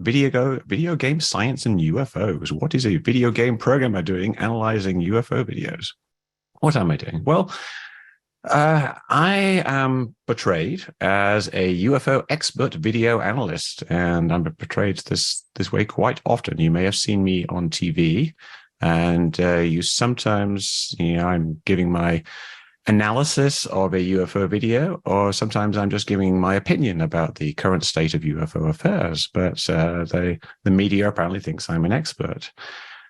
video game science and UFOs. What is a video game programmer doing analyzing UFO videos? What am I doing? Well, I am portrayed as a UFO expert video analyst, and I'm portrayed this way quite often. You may have seen me on TV, and you sometimes, I'm giving my analysis of a UFO video, or sometimes I'm just giving my opinion about the current state of UFO affairs. But the media apparently thinks I'm an expert.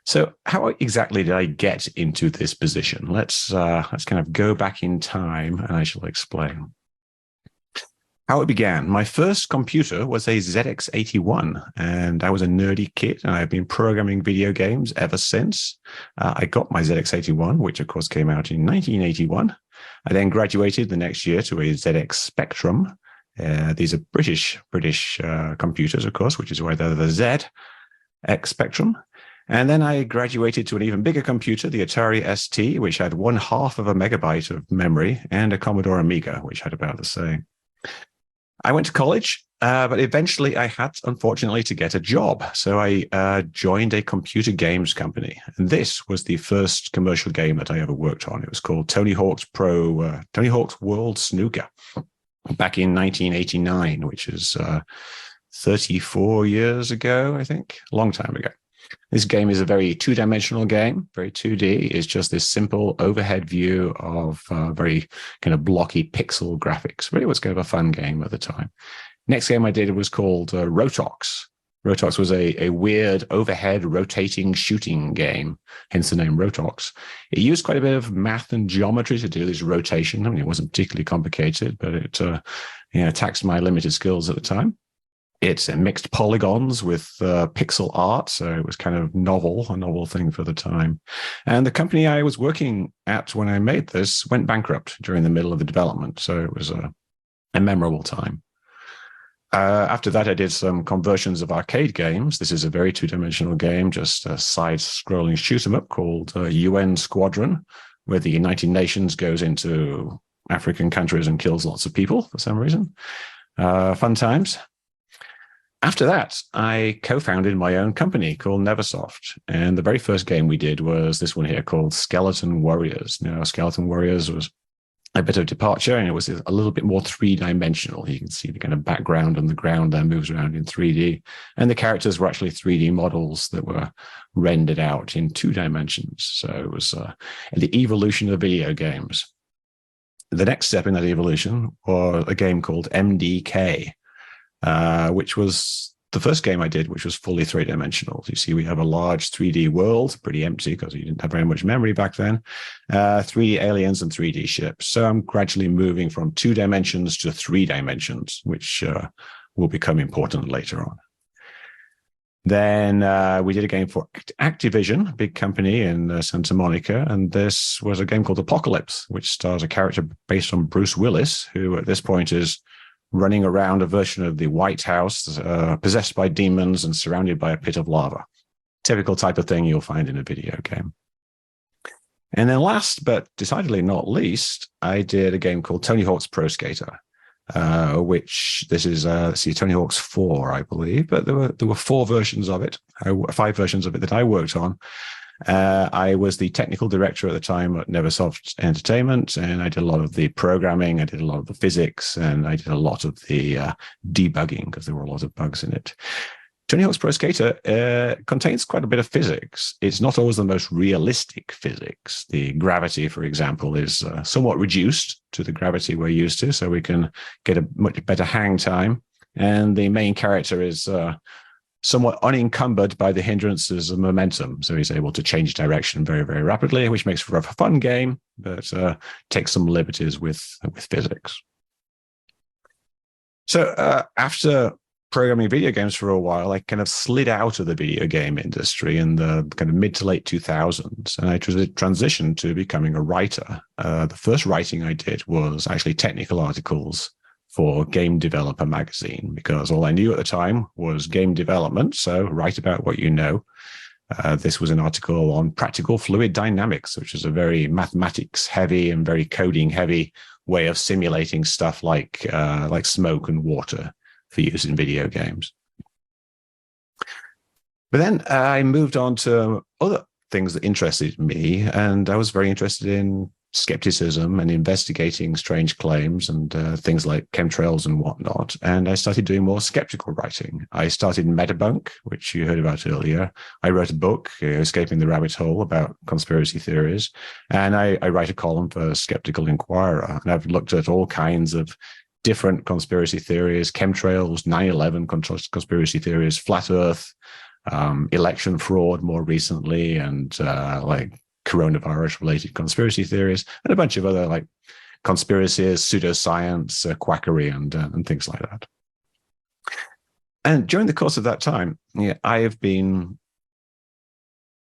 So how exactly did I get into this position? Let's kind of go back in time, and I shall explain how it began. My first computer was a ZX81, and I was a nerdy kid, and I've been programming video games ever since. I got my ZX81, which of course came out in 1981. I then graduated the next year to a ZX Spectrum. These are British computers, of course, which is why they're the ZX Spectrum. And then I graduated to an even bigger computer, the Atari ST, which had 1/2 of a megabyte of memory, and a Commodore Amiga, which had about the same. I went to college, but eventually I had, unfortunately, to get a job. So I joined a computer games company. And this was the first commercial game that I ever worked on. It was called Tony Hawk's World Snooker, back in 1989, which is 34 years ago, I think, a long time ago. This game is a very two-dimensional game, very 2D. It's just this simple overhead view of very kind of blocky pixel graphics. Really was kind of a fun game at the time. Next game I did was called Rotox. Rotox was a weird overhead rotating shooting game, hence the name Rotox. It used quite a bit of math and geometry to do this rotation. I mean, it wasn't particularly complicated, but it taxed my limited skills at the time. It's mixed polygons with pixel art, so it was kind of a novel thing for the time. And the company I was working at when I made this went bankrupt during the middle of the development, so it was a memorable time. After that, I did some conversions of arcade games. This is a very two-dimensional game, just a side-scrolling shoot-'em-up called UN Squadron, where the United Nations goes into African countries and kills lots of people for some reason. Fun times. After that, I co-founded my own company called Neversoft. And the very first game we did was this one here called Skeleton Warriors. Now, Skeleton Warriors was a bit of departure, and it was a little bit more three-dimensional. You can see the kind of background on the ground there moves around in 3D. And the characters were actually 3D models that were rendered out in 2 dimensions. So it was the evolution of video games. The next step in that evolution was a game called MDK. Which was the first game I did, which was fully 3-dimensional. You see, we have a large 3D world, pretty empty because you didn't have very much memory back then, 3D aliens and 3D ships. So I'm gradually moving from 2 dimensions to 3 dimensions, which will become important later on. Then we did a game for Activision, a big company in Santa Monica, and this was a game called Apocalypse, which stars a character based on Bruce Willis, who at this point is running around a version of the White House, possessed by demons and surrounded by a pit of lava. Typical type of thing you'll find in a video game. And then last, but decidedly not least, I did a game called Tony Hawk's Pro Skater, which this is, Tony Hawk's 4, I believe, but there were 4 versions of it, 5 versions of it that I worked on. I was the technical director at the time at Neversoft Entertainment, and I did a lot of the programming, I did a lot of the physics, and I did a lot of the debugging because there were a lot of bugs in it. Tony Hawk's Pro Skater contains quite a bit of physics. It's not always the most realistic physics. The gravity, for example, is somewhat reduced to the gravity we're used to, so we can get a much better hang time. And the main character is somewhat unencumbered by the hindrances of momentum. So he's able to change direction very, very rapidly, which makes for a fun game, but takes some liberties with physics. So after programming video games for a while, I kind of slid out of the video game industry in the kind of mid to late 2000s, and I transitioned to becoming a writer. The first writing I did was actually technical articles for Game Developer magazine, because all I knew at the time was game development. So write about what you know. This was an article on practical fluid dynamics, which is a very mathematics heavy and very coding heavy way of simulating stuff like smoke and water for use in video games. But then I moved on to other things that interested me, and I was very interested in skepticism and investigating strange claims and things like chemtrails and whatnot. And I started doing more skeptical writing. I started Metabunk, which you heard about earlier. I wrote a book, Escaping the Rabbit Hole, about conspiracy theories. And I write a column for Skeptical Inquirer. And I've looked at all kinds of different conspiracy theories, chemtrails, 9/11 conspiracy theories, flat Earth, election fraud more recently, and like coronavirus related conspiracy theories, and a bunch of other like conspiracies, pseudoscience, quackery, and things like that. And during the course of that time, I have been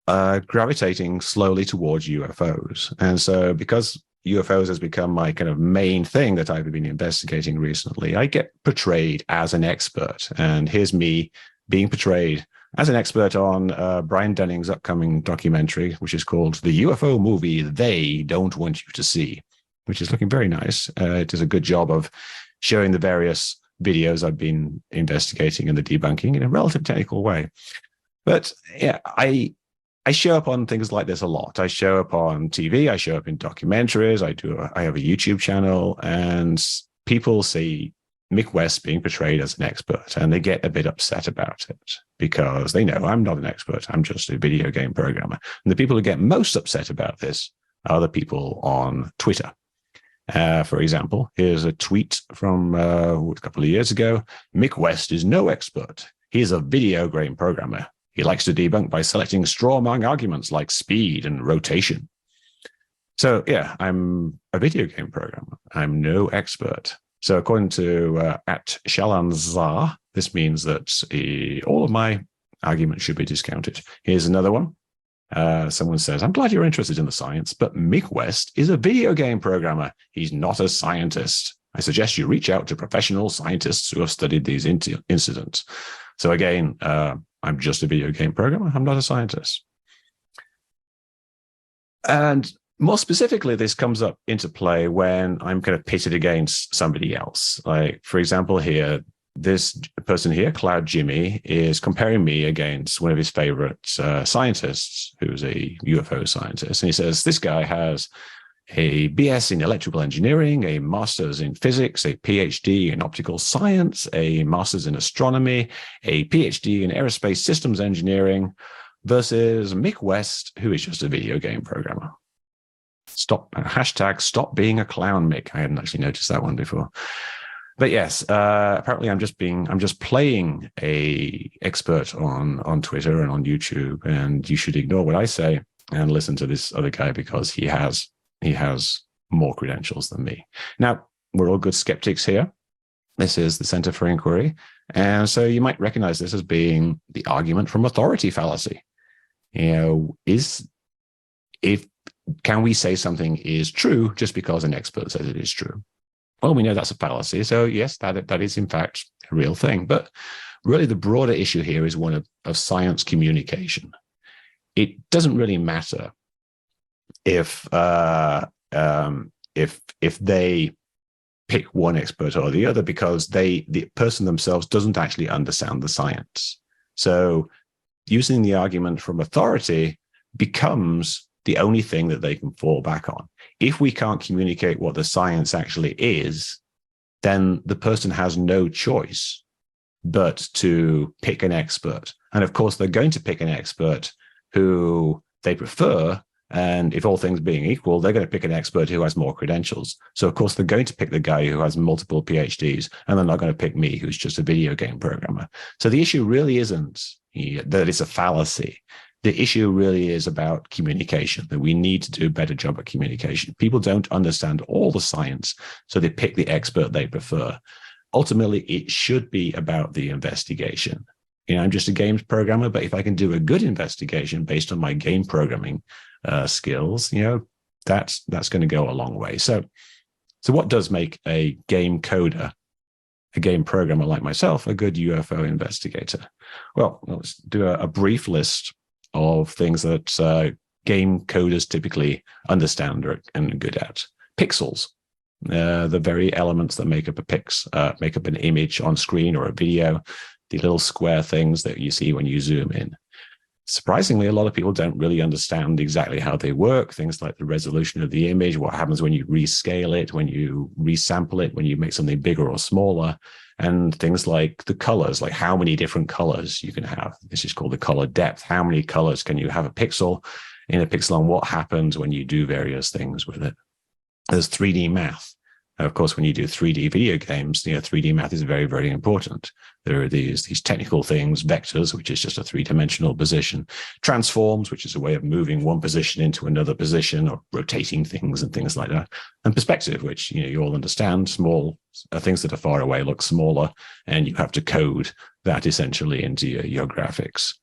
gravitating slowly towards UFOs. And so because UFOs has become my kind of main thing that I've been investigating recently, I get portrayed as an expert. And here's me being portrayed as an expert on Brian Dunning's upcoming documentary, which is called The UFO Movie They Don't Want You to See, which is looking very nice. It does a good job of showing the various videos I've been investigating and the debunking in a relatively technical way. But yeah, I show up on things like this a lot. I show up on TV, I show up in documentaries, I have a YouTube channel, and people see Mick West being portrayed as an expert, and they get a bit upset about it because they know I'm not an expert. I'm just a video game programmer. And the people who get most upset about this are the people on Twitter. For example, here's a tweet from a couple of years ago. Mick West is no expert. He's a video game programmer. He likes to debunk by selecting straw-man arguments like speed and rotation. So yeah, I'm a video game programmer. I'm no expert. So according to at Shalanzar, this means that all of my arguments should be discounted. Here's another one. Someone says, I'm glad you're interested in the science, but Mick West is a video game programmer. He's not a scientist. I suggest you reach out to professional scientists who have studied these incidents. So again, I'm just a video game programmer. I'm not a scientist. And more specifically, this comes up into play when I'm kind of pitted against somebody else. Like, for example, here, this person here, Cloud Jimmy, is comparing me against one of his favorite scientists, who's a UFO scientist. And he says, this guy has a BS in electrical engineering, a master's in physics, a PhD in optical science, a master's in astronomy, a PhD in aerospace systems engineering, versus Mick West, who is just a video game programmer. Stop being a clown, Mick. I hadn't actually noticed that one before. But yes, apparently I'm just playing a expert on Twitter and on YouTube, and you should ignore what I say and listen to this other guy because he has more credentials than me. Now, we're all good skeptics here. This is the Center for Inquiry. And so you might recognize this as being the argument from authority fallacy. Can we say something is true just because an expert says it is true? Well, we know that's a fallacy. So yes, that is in fact a real thing. But really the broader issue here is one of science communication. It doesn't really matter if they pick one expert or the other, because the person themselves doesn't actually understand the science. So using the argument from authority becomes the only thing that they can fall back on. If we can't communicate what the science actually is, then the person has no choice but to pick an expert. And of course, they're going to pick an expert who they prefer. And if all things being equal, they're going to pick an expert who has more credentials. So of course, they're going to pick the guy who has multiple PhDs, and they're not going to pick me, who's just a video game programmer. So the issue really isn't that it's a fallacy. The issue really is about communication, that we need to do a better job at communication. People don't understand all the science, so they pick the expert they prefer. Ultimately, it should be about the investigation. I'm just a games programmer, but if I can do a good investigation based on my game programming skills, that's going to go a long way. So what does make a game coder, a game programmer like myself, a good UFO investigator? Well, let's do a brief list of things that game coders typically understand and are good at. Pixels, the very elements that make up make up an image on screen or a video, the little square things that you see when you zoom in. surprisingly, a lot of people don't really understand exactly how they work. Things like the resolution of the image, what happens when you rescale it, when you resample it, when you make something bigger or smaller, and things like the colors, like how many different colors you can have. This is called the color depth. How many colors can you have a pixel in a pixel, and what happens when you do various things with it? There's 3D math. Of course, when you do 3D video games, 3D math is very, very important. There are these technical things, vectors, which is just a three-dimensional position, transforms, which is a way of moving one position into another position or rotating things and things like that, and perspective, which you all understand. Small things that are far away look smaller, and you have to code that essentially into your graphics.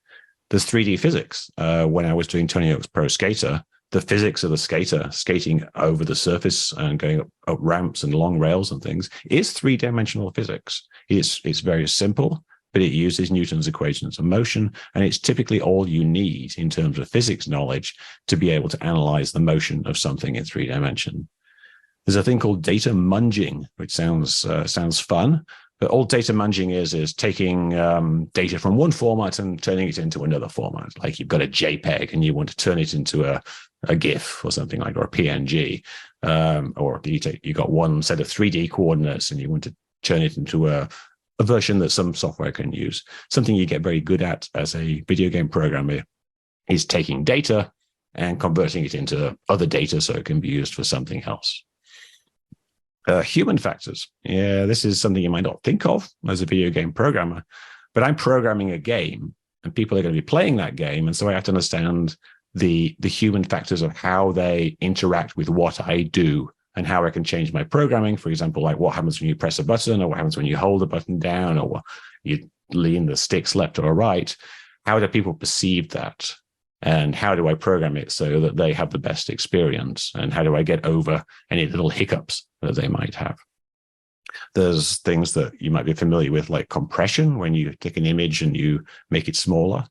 There's 3D physics. When I was doing Tony Hawk's Pro Skater, the physics of the skater skating over the surface and going up ramps and long rails and things is three-dimensional physics. It's very simple, but it uses Newton's equations of motion, and it's typically all you need in terms of physics knowledge to be able to analyze the motion of something in 3D. There's a thing called data munging, which sounds fun. But all data munging is taking data from one format and turning it into another format. Like you've got a JPEG and you want to turn it into a GIF or something like, or a PNG, or you got one set of 3D coordinates and you want to turn it into a version that some software can use. Something you get very good at as a video game programmer is taking data and converting it into other data so it can be used for something else. Human factors. Yeah, this is something you might not think of as a video game programmer, but I'm programming a game and people are going to be playing that game. And so I have to understand the human factors of how they interact with what I do and how I can change my programming. For example, like what happens when you press a button, or what happens when you hold a button down, or you lean the sticks left or right. How do people perceive that? And how do I program it so that they have the best experience? And how do I get over any little hiccups that they might have? There's things that you might be familiar with, like compression, when you take an image and you make it smaller.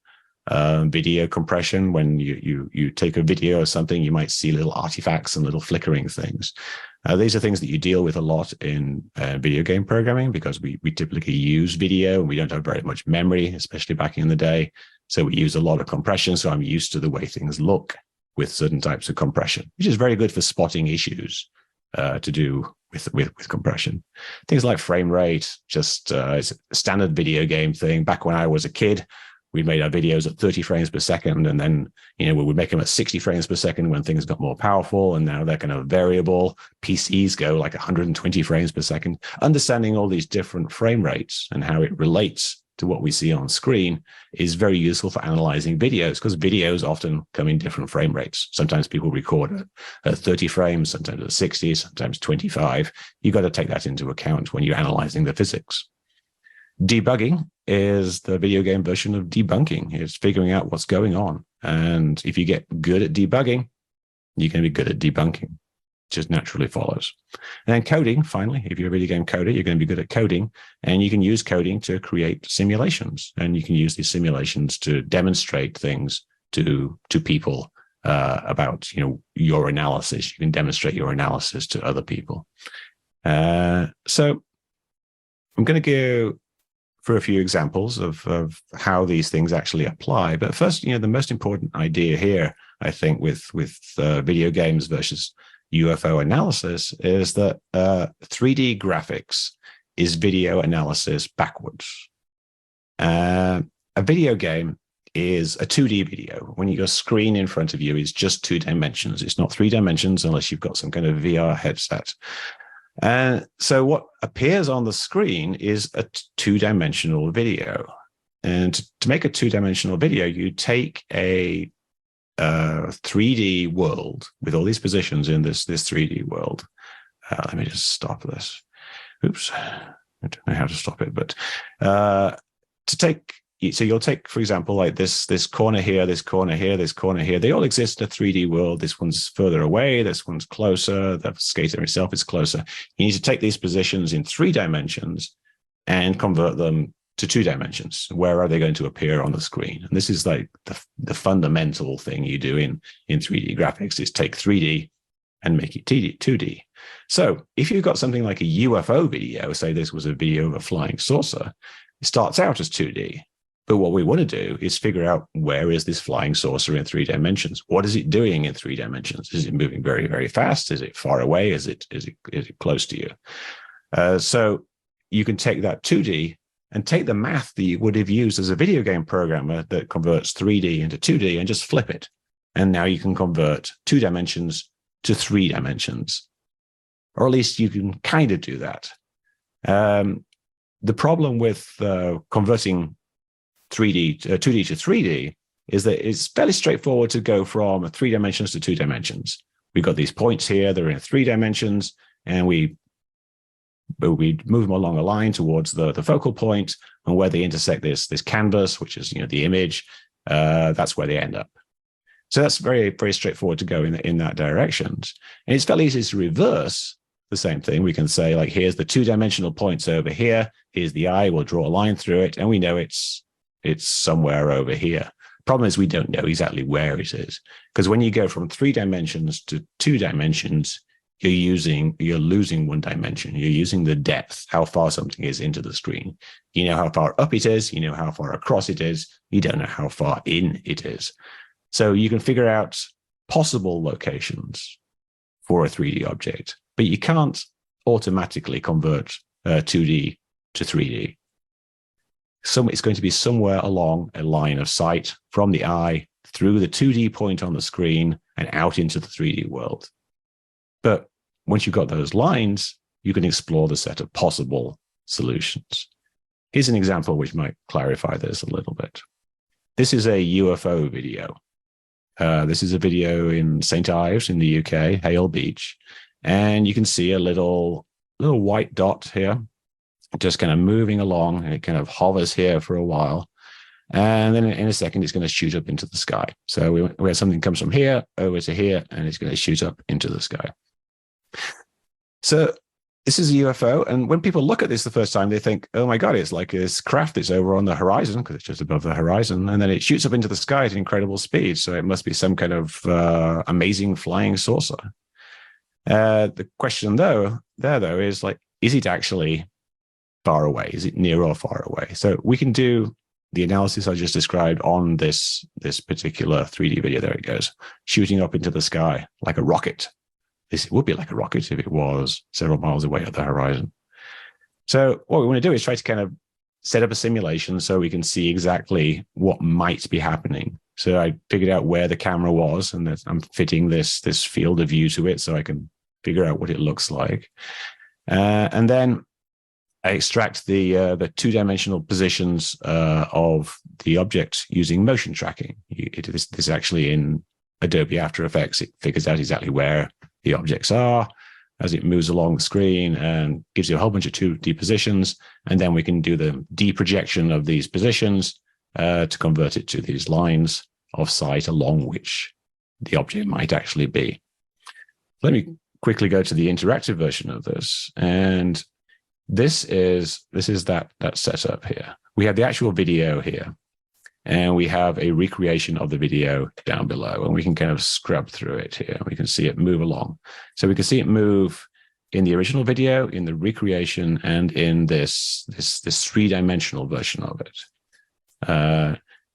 Video compression, when you take a video or something, you might see little artifacts and little flickering things. These are things that you deal with a lot in video game programming, because we typically use video and we don't have very much memory, especially back in the day. So we use a lot of compression. So I'm used to the way things look with certain types of compression, which is very good for spotting issues to do with compression. Things like frame rate, just it's a standard video game thing. Back when I was a kid, we made our videos at 30 frames per second, and then we would make them at 60 frames per second when things got more powerful, and now they're kind of variable. PCs go like 120 frames per second. Understanding all these different frame rates and how it relates to what we see on screen is very useful for analyzing videos, because videos often come in different frame rates. Sometimes people record at 30 frames, sometimes at 60, sometimes 25. You've got to take that into account when you're analyzing the physics. Debugging is the video game version of debunking. It's figuring out what's going on. And if you get good at debugging, you can be good at debunking. It just naturally follows. And then coding, finally, if you're a video game coder, you're going to be good at coding. And you can use coding to create simulations. And you can use these simulations to demonstrate things to people about your analysis. You can demonstrate your analysis to other people. So I'm going to go for a few examples of how these things actually apply. But first, the most important idea here, I think, with video games versus UFO analysis is that 3D graphics is video analysis backwards. A video game is a 2D video. When your screen in front of you is just 2 dimensions, it's not 3 dimensions unless you've got some kind of VR headset. And so what appears on the screen is a 2-dimensional video. And to make a 2-dimensional video, you take a 3D world with all these positions in this 3D world. Let me just stop this. Oops. I don't know how to stop it, but so you'll take, for example, like this corner here, this corner here, this corner here. They all exist in a 3D world. This one's further away. This one's closer. The skater itself is closer. You need to take these positions in 3 dimensions and convert them to 2 dimensions. Where are they going to appear on the screen? And this is like the fundamental thing you do in 3D graphics is take 3D and make it 2D. So if you've got something like a UFO video, say this was a video of a flying saucer, it starts out as 2D. But what we want to do is figure out, where is this flying saucer in 3 dimensions? What is it doing in 3 dimensions? Is it moving very, very fast? Is it far away? Is it close to you? So you can take that 2D and take the math that you would have used as a video game programmer that converts 3D into 2D and just flip it. And now you can convert 2 dimensions to 3 dimensions. Or at least you can kind of do that. The problem with converting 2D to 3D is that it's fairly straightforward to go from 3 dimensions to 2 dimensions. We've got these points here, they're in 3 dimensions, and we move them along a line towards the focal point, and where they intersect this canvas, which is the image, that's where they end up. So that's very, very straightforward to go in that direction. And it's fairly easy to reverse the same thing. We can say, like, here's the 2-dimensional points over here, here's the eye, we'll draw a line through it, and we know it's somewhere over here. Problem is, we don't know exactly where it is, because when you go from 3 dimensions to 2 dimensions, you're losing 1 dimension. You're using the depth, how far something is into the screen. You know how far up it is, you know how far across it is, you don't know how far in it is. So you can figure out possible locations for a 3D object, but you can't automatically convert 2D to 3D. It's going to be somewhere along a line of sight from the eye through the 2D point on the screen and out into the 3D world. But once you've got those lines, you can explore the set of possible solutions. Here's an example which might clarify this a little bit. This is a UFO video. This is a video in St. Ives in the UK, Hale Beach. And you can see a little white dot here, just kind of moving along, and it kind of hovers here for a while. And then in a second, it's going to shoot up into the sky. So we have something comes from here over to here, and it's going to shoot up into the sky. So this is a UFO. And when people look at this the first time, they think, oh my God, it's like this craft that's over on the horizon, because it's just above the horizon. And then it shoots up into the sky at incredible speed. So it must be some kind of amazing flying saucer. The question though is, like, is it actually far away? Is it near or far away? So we can do the analysis I just described on this particular 3D video. There it goes, shooting up into the sky like a rocket. It would be like a rocket if it was several miles away at the horizon. So what we want to do is try to kind of set up a simulation so we can see exactly what might be happening. So I figured out where the camera was, and I'm fitting this field of view to it so I can figure out what it looks like. And then I extract the 2-dimensional positions of the object using motion tracking. This actually in Adobe After Effects, it figures out exactly where the objects are as it moves along the screen and gives you a whole bunch of 2D positions. And then we can do the deprojection of these positions to convert it to these lines of sight along which the object might actually be. Let me quickly go to the interactive version of this. And this is that setup here. We have the actual video here, and we have a recreation of the video down below, and we can kind of scrub through it here. We can see it move along. So we can see it move in the original video, in the recreation, and in this 3-dimensional version of it.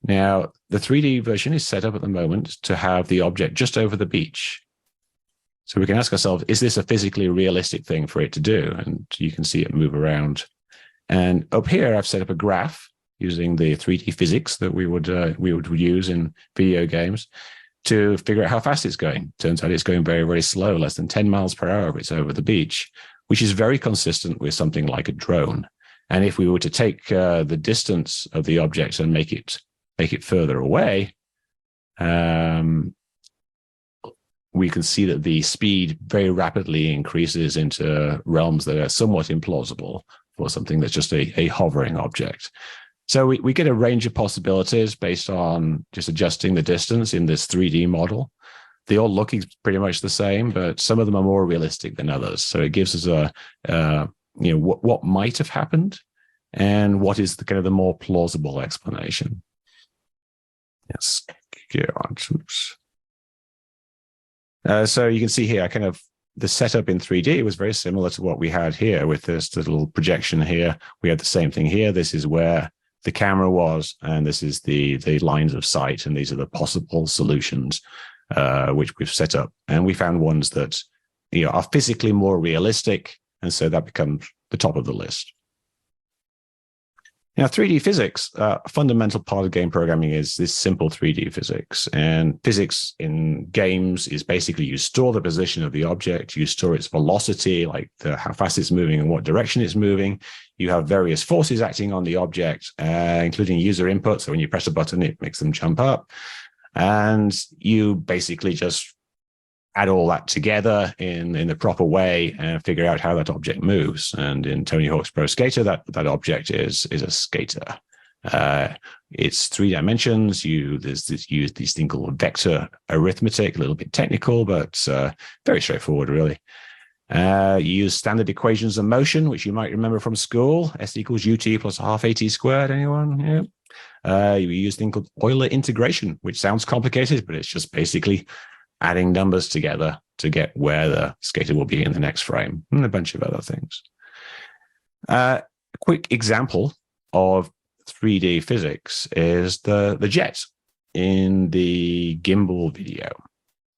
Now, the 3D version is set up at the moment to have the object just over the beach. So we can ask ourselves, is this a physically realistic thing for it to do? And you can see it move around. And up here, I've set up a graph using the 3D physics that we would use in video games to figure out how fast it's going. Turns out it's going very, very slow, less than 10 miles per hour if it's over the beach, which is very consistent with something like a drone. And if we were to take the distance of the object and make it further away, we can see that the speed very rapidly increases into realms that are somewhat implausible for something that's just a hovering object. So we get a range of possibilities based on just adjusting the distance in this 3D model. They all look pretty much the same, but some of them are more realistic than others. So it gives us what might have happened and what is the kind of the more plausible explanation. Yes, get on. Oops. So you can see here, the setup in 3D was very similar to what we had here with this little projection here. We had the same thing here. This is where the camera was, and this is the lines of sight, and these are the possible solutions which we've set up. And we found ones that are physically more realistic, and so that becomes the top of the list. Now, 3D physics, a fundamental part of game programming is this simple 3D physics. And physics in games is basically you store the position of the object, you store its velocity, like how fast it's moving and what direction it's moving. You have various forces acting on the object, including user input. So when you press a button, it makes them jump up. And you basically just add all that together in the proper way and figure out how that object moves. And in Tony Hawk's Pro Skater, that object is a skater. It's 3 dimensions. Use this thing called vector arithmetic, a little bit technical, but very straightforward, really. You use standard equations of motion, which you might remember from school. S equals ut plus half at squared. Anyone? Yeah. You use a thing called Euler integration, which sounds complicated, but it's just basically adding numbers together to get where the skater will be in the next frame, and a bunch of other things. A quick example of 3D physics is the jet in the gimbal video.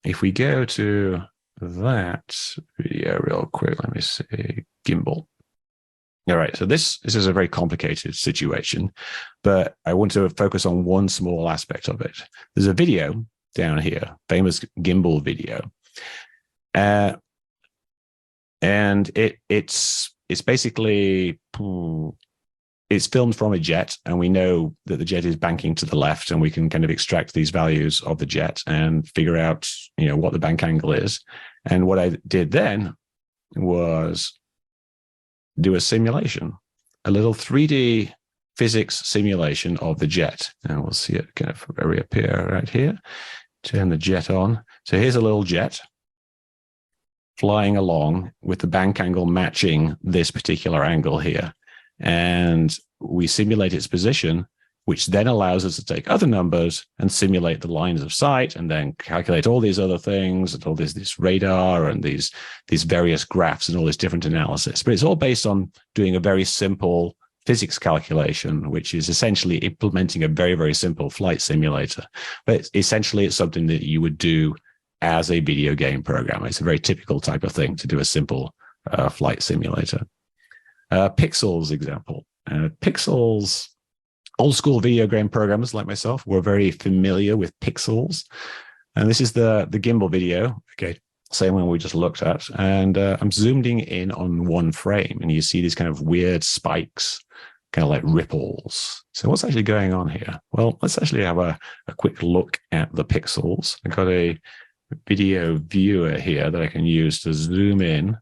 If we go to that video real quick, let me see, gimbal. All right, so this is a very complicated situation, but I want to focus on one small aspect of it. There's a video down here, famous gimbal video, and it's basically it's filmed from a jet, and we know that the jet is banking to the left, and we can kind of extract these values of the jet and figure out what the bank angle is. And what I did then was do a simulation, a little 3D physics simulation of the jet, and we'll see it kind of reappear right here. Turn the jet on. So here's a little jet flying along with the bank angle matching this particular angle here. And we simulate its position, which then allows us to take other numbers and simulate the lines of sight, and then calculate all these other things and all this radar and these various graphs and all this different analysis. But it's all based on doing a very simple physics calculation, which is essentially implementing a very, very simple flight simulator. But essentially, it's something that you would do as a video game programmer. It's a very typical type of thing to do a simple flight simulator. Pixels example. Pixels, old school video game programmers like myself were very familiar with pixels. And this is the gimbal video. Okay, same one we just looked at. And I'm zoomed in on one frame, and you see these kind of weird spikes, kind of like ripples. So what's actually going on here? Well, let's actually have a quick look at the pixels. I've got a video viewer here that I can use to zoom in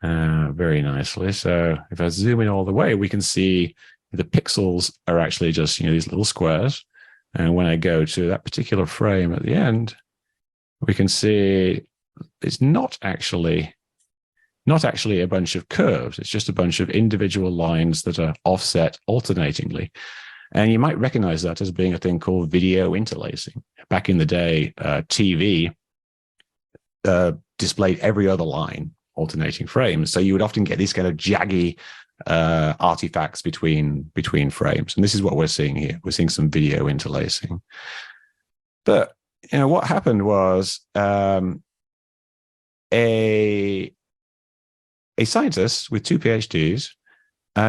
very nicely. So if I zoom in all the way, we can see the pixels are actually just these little squares. And when I go to that particular frame at the end, we can see it's not actually a bunch of curves. It's just a bunch of individual lines that are offset alternatingly. And you might recognize that as being a thing called video interlacing. Back in the day, TV displayed every other line alternating frames. So you would often get these kind of jaggy artifacts between frames. And this is what we're seeing here. We're seeing some video interlacing. But what happened was a scientist with 2 PhDs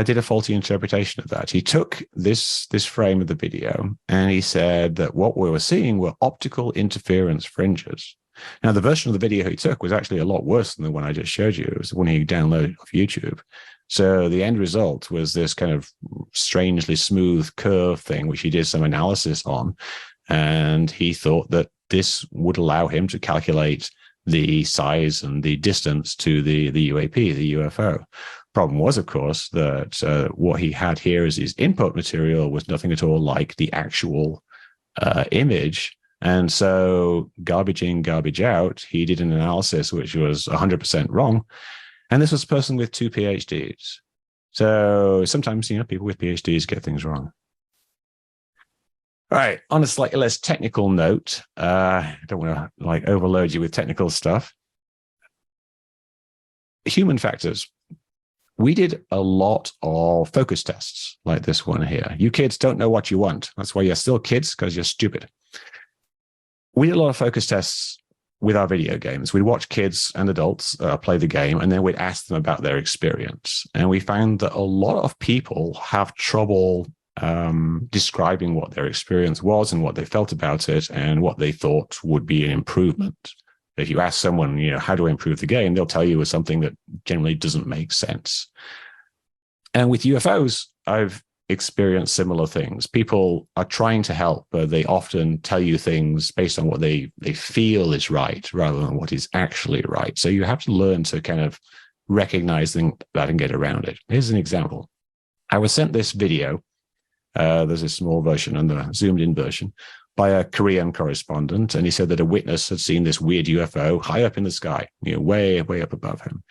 did a faulty interpretation of that. He took this frame of the video and he said that what we were seeing were optical interference fringes. Now, the version of the video he took was actually a lot worse than the one I just showed you. It was the one he downloaded off YouTube. So the end result was this kind of strangely smooth curve thing, which he did some analysis on. And he thought that this would allow him to calculate the size and the distance to the UAP, the UFO. Problem was, of course, that what he had here as his input material was nothing at all like the actual image. And so garbage in, garbage out, he did an analysis which was 100% wrong. And this was a person with 2 PhDs. So sometimes, people with PhDs get things wrong. All right, on a slightly less technical note, I don't want to overload you with technical stuff. Human factors. we did a lot of focus tests like this one here. You kids don't know what you want. That's why you're still kids, because you're stupid. We did a lot of focus tests with our video games. We'd watch kids and adults play the game, and then we'd ask them about their experience. And we found that a lot of people have trouble describing what their experience was and what they felt about it and what they thought would be an improvement. If you ask someone, how do I improve the game, they'll tell you it's something that generally doesn't make sense. And with UFOs, I've experienced similar things. People are trying to help, but they often tell you things based on what they feel is right rather than what is actually right. So you have to learn to kind of recognize that and get around it. Here's an example. I was sent this video. There's a small version and the zoomed in version by a Korean correspondent, and he said that a witness had seen this weird UFO high up in the sky, way, way up above him.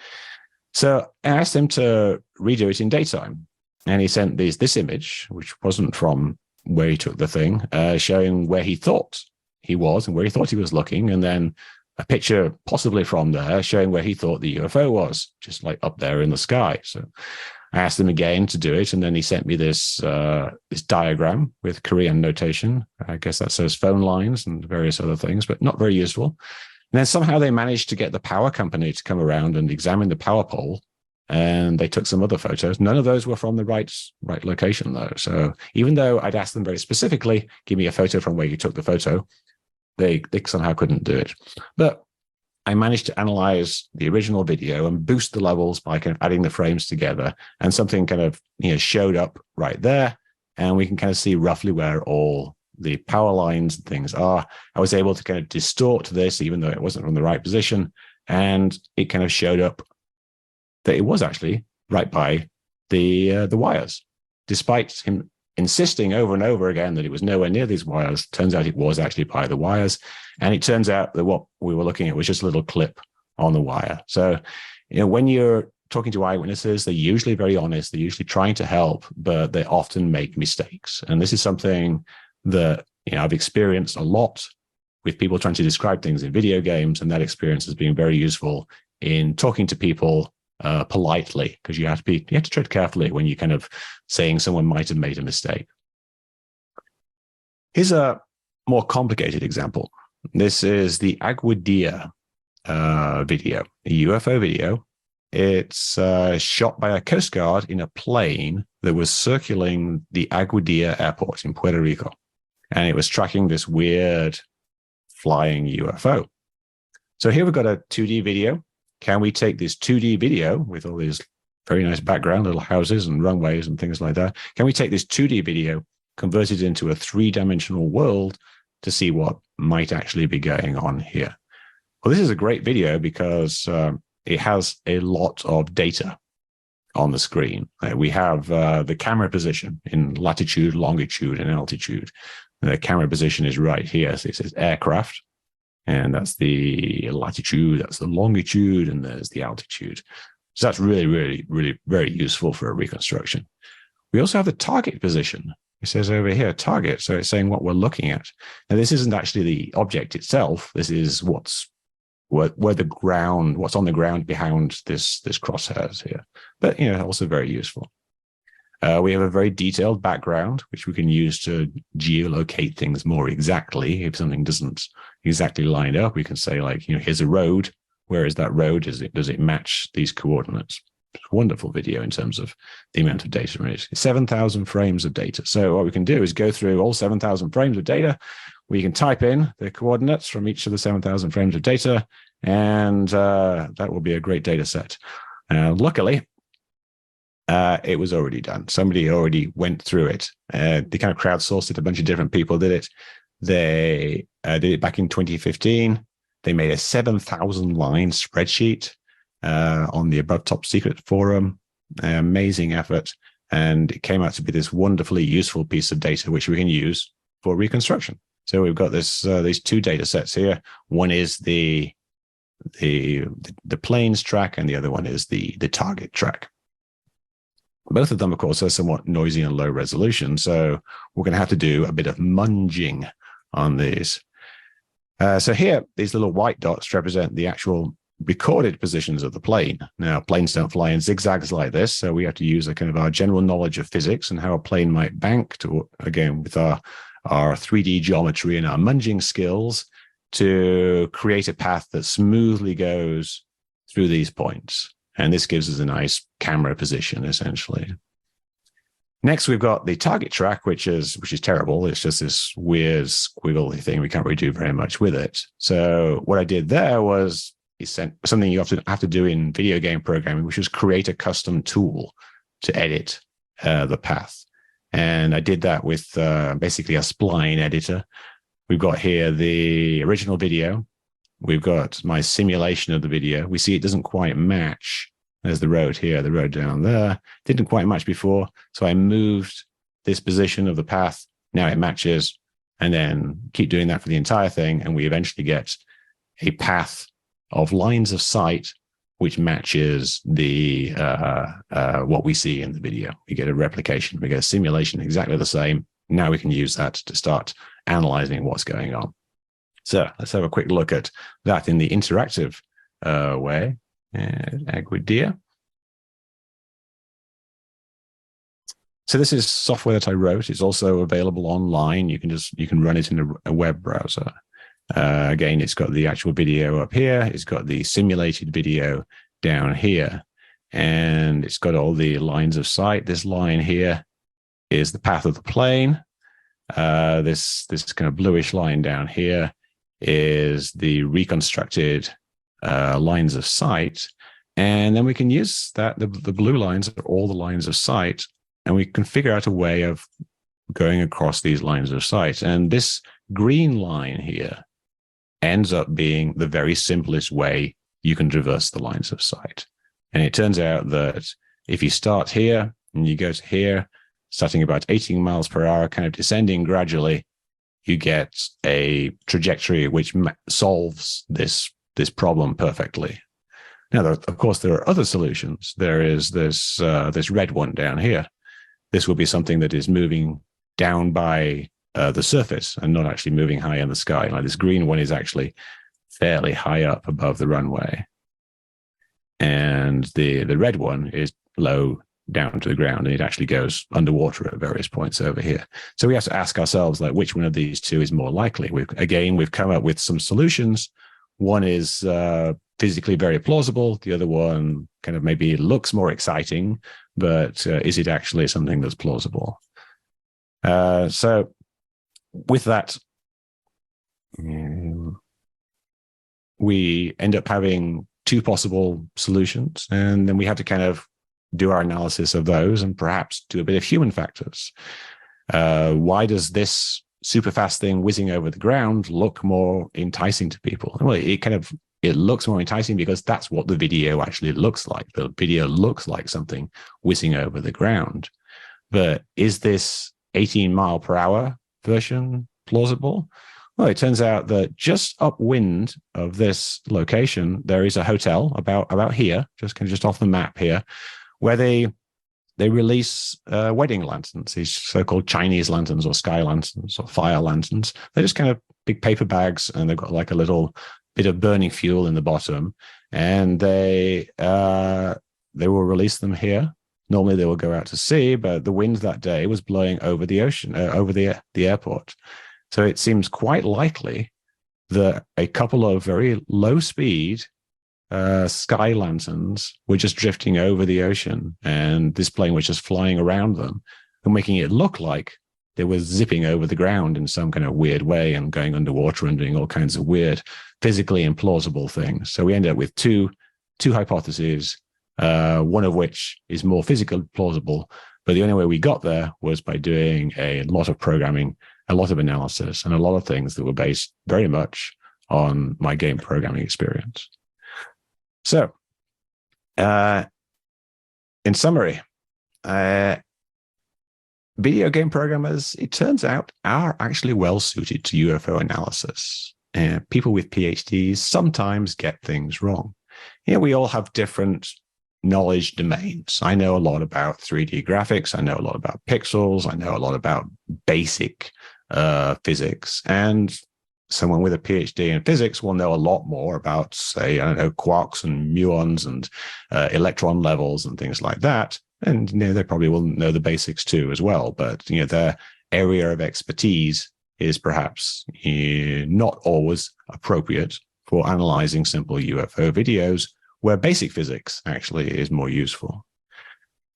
So I asked him to redo it in daytime, and he sent this image, which wasn't from where he took the thing, showing where he thought he was and where he thought he was looking, and then a picture possibly from there showing where he thought the UFO was, just like up there in the sky. So I asked him again to do it, and then he sent me this diagram with Korean notation. I guess that says phone lines and various other things, but not very useful. And then somehow they managed to get the power company to come around and examine the power pole, and they took some other photos. None of those were from the right location, though. So even though I'd asked them very specifically, give me a photo from where you took the photo, they somehow couldn't do it. But I managed to analyze the original video and boost the levels by kind of adding the frames together, and something kind of showed up right there, and we can kind of see roughly where all the power lines and things are. I was able to kind of distort this, even though it wasn't from the right position, and it kind of showed up that it was actually right by the wires, despite him insisting over and over again that it was nowhere near these wires. Turns out it was actually by the wires. And it turns out that what we were looking at was just a little clip on the wire. So, when you're talking to eyewitnesses, they're usually very honest. They're usually trying to help, but they often make mistakes. And this is something that, I've experienced a lot with people trying to describe things in video games. And that experience has been very useful in talking to people politely, because you have to tread carefully when you're kind of saying someone might have made a mistake. Here's a more complicated example. This is the Agua Dia video, a UFO video. It's shot by a Coast Guard in a plane that was circling the Agua Dia airport in Puerto Rico. And it was tracking this weird flying UFO. So here we've got a 2D video. Can we take this 2D video with all these very nice background, little houses and runways and things like that? Can we take this 2D video, convert it into a 3-dimensional world to see what might actually be going on here? Well, this is a great video because it has a lot of data on the screen. We have the camera position in latitude, longitude, and altitude. The camera position is right here. So it says aircraft. And that's the latitude, that's the longitude, and there's the altitude. So that's really, really, really very useful for a reconstruction. We also have the target position. It says over here, target. So it's saying what we're looking at. Now, this isn't actually the object itself. This is what's the ground, what's on the ground behind this crosshairs here. But, also very useful. We have a very detailed background, which we can use to geolocate things more exactly. If something doesn't exactly line up, we can say, like, here's a road. Where is that road? Does it match these coordinates? It's a wonderful video in terms of the amount of data in it. 7,000 frames of data. So what we can do is go through all 7,000 frames of data. We can type in the coordinates from each of the 7,000 frames of data, and that will be a great data set. Luckily, it was already done. Somebody already went through it. They kind of crowdsourced it. A bunch of different people did it. They did it back in 2015. They made a 7,000-line spreadsheet on the Above Top Secret forum. Amazing effort. And it came out to be this wonderfully useful piece of data, which we can use for reconstruction. So we've got these 2 data sets here. One is the planes track, and the other one is the target track. Both of them, of course, are somewhat noisy and low resolution, so we're going to have to do a bit of munging on these. So here, these little white dots represent the actual recorded positions of the plane. Now, planes don't fly in zigzags like this, so we have to use a kind of our general knowledge of physics and how a plane might bank to, again, with our 3D geometry and our munging skills to create a path that smoothly goes through these points. And this gives us a nice camera position, essentially. Next, we've got the target track, which is terrible. It's just this weird squiggly thing. We can't really do very much with it. So what I did there was something you have to do in video game programming, which is create a custom tool to edit the path. And I did that with basically a spline editor. We've got here the original video. We've got my simulation of the video. We see it doesn't quite match. There's the road here, the road down there. Didn't quite match before. So I moved this position of the path. Now it matches. And then keep doing that for the entire thing. And we eventually get a path of lines of sight which matches the what we see in the video. We get a replication. We get a simulation exactly the same. Now we can use that to start analyzing what's going on. So let's have a quick look at that in the interactive way. Aguidia. So this is software that I wrote. It's also available online. You can run it in a web browser. Again, it's got the actual video up here. It's got the simulated video down here, and it's got all the lines of sight. This line here is the path of the plane. This kind of bluish line down here is the reconstructed lines of sight. And then we can use that, the blue lines are all the lines of sight, and we can figure out a way of going across these lines of sight. And this green line here ends up being the very simplest way you can traverse the lines of sight. And it turns out that if you start here and you go to here, starting about 18 miles per hour, kind of descending gradually, you get a trajectory which solves this problem perfectly. Now, of course, there are other solutions. There is this red one down here. This will be something that is moving down by the surface and not actually moving high in the sky. Like this green one is actually fairly high up above the runway. And the red one is low down to the ground, and it actually goes underwater at various points over here. So we have to ask ourselves, like, which one of these two is more likely? We've come up with some solutions. One is physically very plausible. The other one kind of maybe looks more exciting, but is it actually something that's plausible? So with that, we end up having two possible solutions, and then we have to kind of do our analysis of those and perhaps do a bit of human factors. Why does this super fast thing whizzing over the ground look more enticing to people? Well, it looks more enticing because that's what the video actually looks like. The video looks like something whizzing over the ground. But is this 18 mile per hour version plausible? Well, it turns out that just upwind of this location, there is a hotel about here, just off the map here, where they release wedding lanterns, these so-called Chinese lanterns or sky lanterns or fire lanterns. They're just kind of big paper bags, and they've got like a little bit of burning fuel in the bottom, and they will release them here. Normally they will go out to sea, but the wind that day was blowing over the ocean, over the airport. So it seems quite likely that a couple of very low speed sky lanterns were just drifting over the ocean, and this plane was just flying around them and making it look like they were zipping over the ground in some kind of weird way and going underwater and doing all kinds of weird, physically implausible things. So we ended up with two hypotheses, one of which is more physically plausible, but the only way we got there was by doing a lot of programming, a lot of analysis, and a lot of things that were based very much on my game programming experience. So, in summary, video game programmers, it turns out, are actually well suited to UFO analysis. People with PhDs sometimes get things wrong. We all have different knowledge domains. I know a lot about 3D graphics. I know a lot about pixels. I know a lot about basic physics. And someone with a PhD in physics will know a lot more about, say, I don't know, quarks and muons and electron levels and things like that. And they probably will know the basics too as well. But their area of expertise is perhaps not always appropriate for analyzing simple UFO videos, where basic physics actually is more useful.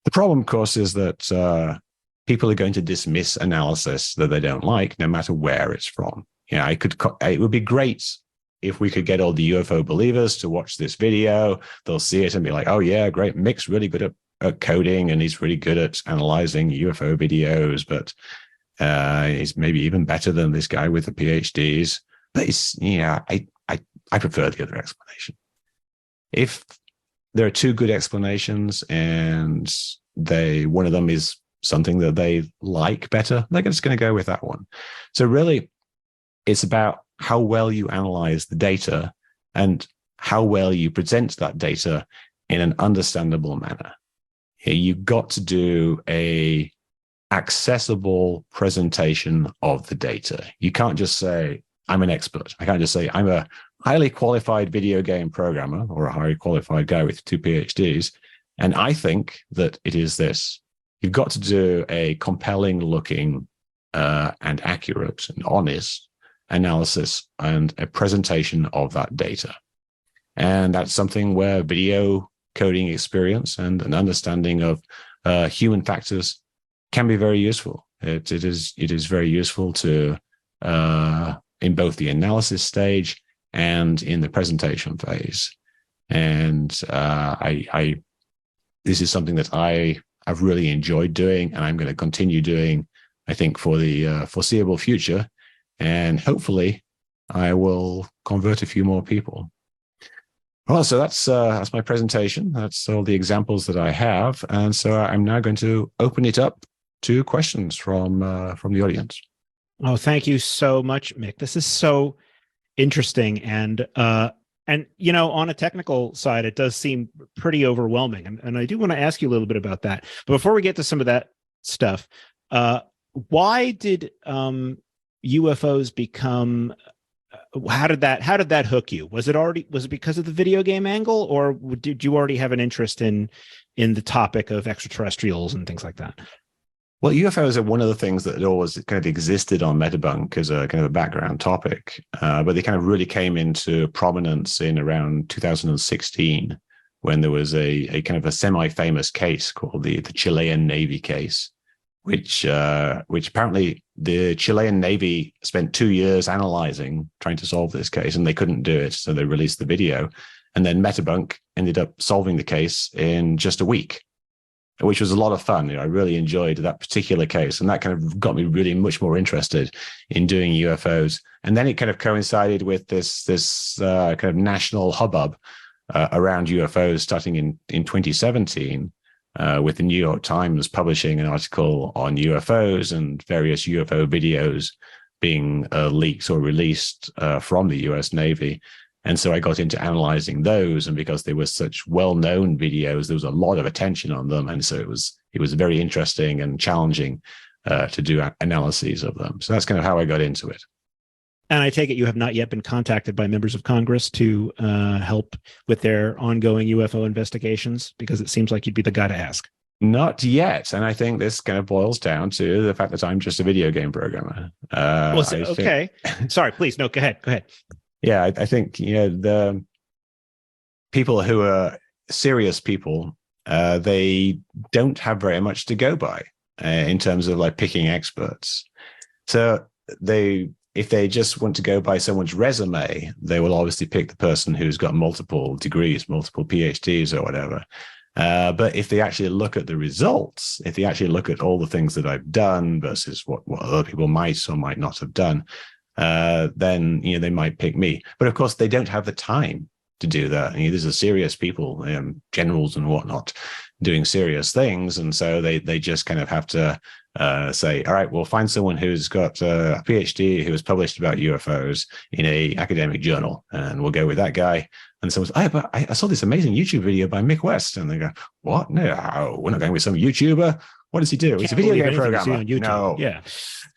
The problem, of course, is that people are going to dismiss analysis that they don't like, no matter where it's from. It would be great if we could get all the UFO believers to watch this video. They'll see it and be like, oh yeah, great, Mick's really good at coding and he's really good at analyzing UFO videos, but he's maybe even better than this guy with the PhDs. But I prefer the other explanation. If there are two good explanations and one of them is something that they like better, they're just going to go with that one. So really, it's about how well you analyze the data and how well you present that data in an understandable manner. You've got to do a accessible presentation of the data. You can't just say, I'm an expert. I can't just say, I'm a highly qualified video game programmer or a highly qualified guy with 2 PhDs, and I think that it is this. You've got to do a compelling looking and accurate and honest analysis and a presentation of that data. And that's something where video coding experience and an understanding of human factors can be very useful. It is very useful to in both the analysis stage and in the presentation phase. And this is something that I've really enjoyed doing, and I'm going to continue doing, I think, for the foreseeable future. And hopefully I will convert a few more people. Well, so that's my presentation. That's all the examples that I have. And so I'm now going to open it up to questions from the audience. Oh, thank you so much, Mick. This is so interesting. And on a technical side, it does seem pretty overwhelming. And I do want to ask you a little bit about that. But before we get to some of that stuff, why did UFOs become? How did that hook you? Was it because of the video game angle, or did you already have an interest in the topic of extraterrestrials and things like that? Well, UFOs are one of the things that had always kind of existed on Metabunk as a kind of a background topic, but they kind of really came into prominence in around 2016 when there was a kind of a semi-famous case called the Chilean Navy case, which apparently the Chilean Navy spent 2 years analyzing, trying to solve this case, and they couldn't do it, so they released the video. And then Metabunk ended up solving the case in just a week, which was a lot of fun. I really enjoyed that particular case, and that kind of got me really much more interested in doing UFOs. And then it kind of coincided with this kind of national hubbub around UFOs starting in 2017, with the New York Times publishing an article on UFOs and various UFO videos being leaked or released from the US Navy. And so I got into analyzing those, and because they were such well-known videos, there was a lot of attention on them, and so it was very interesting and challenging to do analyses of them. So that's kind of how I got into it. And I take it you have not yet been contacted by members of Congress to help with their ongoing UFO investigations, because it seems like you'd be the guy to ask. Not yet, and I think this kind of boils down to the fact that I'm just a video game programmer. Okay. Sorry, please. No, go ahead. Yeah, I think the people who are serious people, they don't have very much to go by in terms of like picking experts. So if they just want to go by someone's resume, they will obviously pick the person who's got multiple degrees, multiple PhDs or whatever. But if they actually look at the results, if they actually look at all the things that I've done versus what other people might or might not have done, then they might pick me. But of course, they don't have the time to do that. These are serious people, generals and whatnot. doing serious things, and so they just kind of have to say, all right, we'll find someone who's got a PhD who has published about UFOs in a academic journal, and we'll go with that guy. And someone's, but I saw this amazing YouTube video by Mick West, and they go, what? No, we're not going with some YouTuber. What does he do? He's a video game programmer. No,